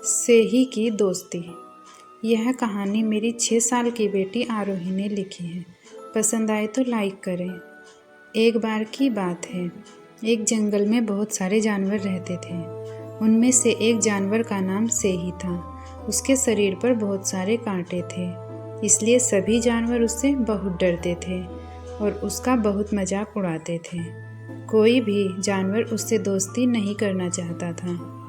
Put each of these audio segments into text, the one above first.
सेही की दोस्ती। यह कहानी मेरी 6 साल की बेटी आरोही ने लिखी है। पसंद आए तो लाइक करें। एक बार की बात है, एक जंगल में बहुत सारे जानवर रहते थे। उनमें से एक जानवर का नाम सेही था। उसके शरीर पर बहुत सारे कांटे थे, इसलिए सभी जानवर उससे बहुत डरते थे और उसका बहुत मजाक उड़ाते थे। कोई भी जानवर उससे दोस्ती नहीं करना चाहता था।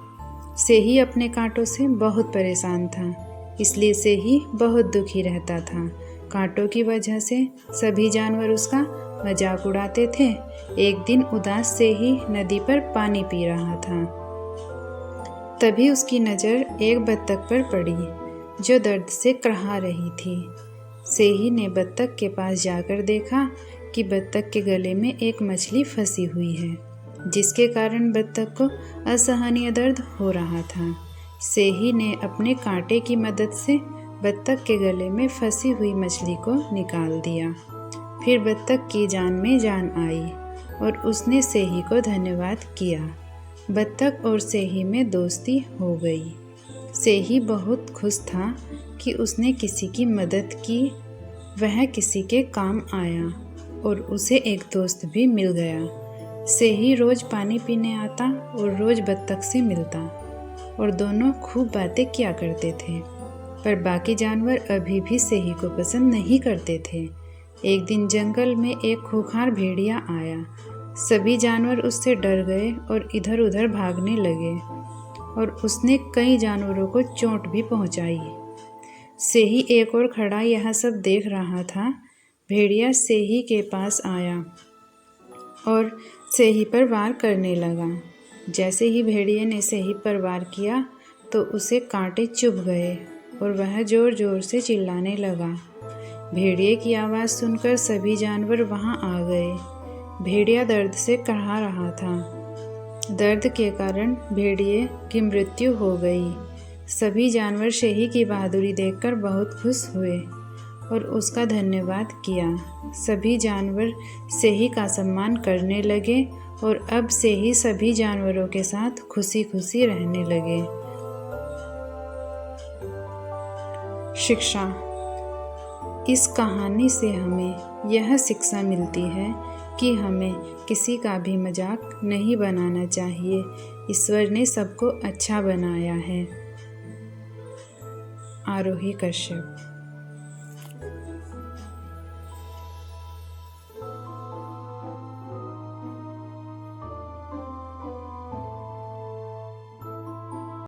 सेही अपने कांटों से बहुत परेशान था, इसलिए सेही बहुत दुखी रहता था। कांटों की वजह से सभी जानवर उसका मजाक उड़ाते थे। एक दिन उदास सेही नदी पर पानी पी रहा था। तभी उसकी नज़र एक बत्तख पर पड़ी, जो दर्द से कराह रही थी। सेही ने बत्तख के पास जाकर देखा कि बत्तख के गले में एक मछली फंसी हुई है, जिसके कारण बत्तख को असहनीय दर्द हो रहा था। सेही ने अपने कांटे की मदद से बत्तख के गले में फंसी हुई मछली को निकाल दिया। फिर बत्तख की जान में जान आई और उसने सेही को धन्यवाद किया। बत्तख और सेही में दोस्ती हो गई। सेही बहुत खुश था कि उसने किसी की मदद की। वह किसी के काम आया और उसे एक दोस्त भी मिल गया। सेही रोज पानी पीने आता और रोज बत्तख से मिलता और दोनों खूब बातें किया करते थे। पर बाकी जानवर अभी भी सेही को पसंद नहीं करते थे। एक दिन जंगल में एक खूंखार भेड़िया आया। सभी जानवर उससे डर गए और इधर उधर भागने लगे और उसने कई जानवरों को चोट भी पहुंचाई। सेही एक और खड़ा यह सब देख रहा था। भेड़िया सेही के पास आया और सेही पर वार करने लगा। जैसे ही भेड़िए ने सेही पर वार किया तो उसे कांटे चुभ गए और वह जोर जोर से चिल्लाने लगा। भेड़िए की आवाज़ सुनकर सभी जानवर वहां आ गए। भेड़िया दर्द से कराह रहा था। दर्द के कारण भेड़िए की मृत्यु हो गई। सभी जानवर सेही की बहादुरी देखकर बहुत खुश हुए और उसका धन्यवाद किया। सभी जानवर सेही का सम्मान करने लगे और अब सेही सभी जानवरों के साथ खुशी खुशी रहने लगे। शिक्षा। इस कहानी से हमें यह शिक्षा मिलती है कि हमें किसी का भी मजाक नहीं बनाना चाहिए। ईश्वर ने सबको अच्छा बनाया है। आरोही कश्यप।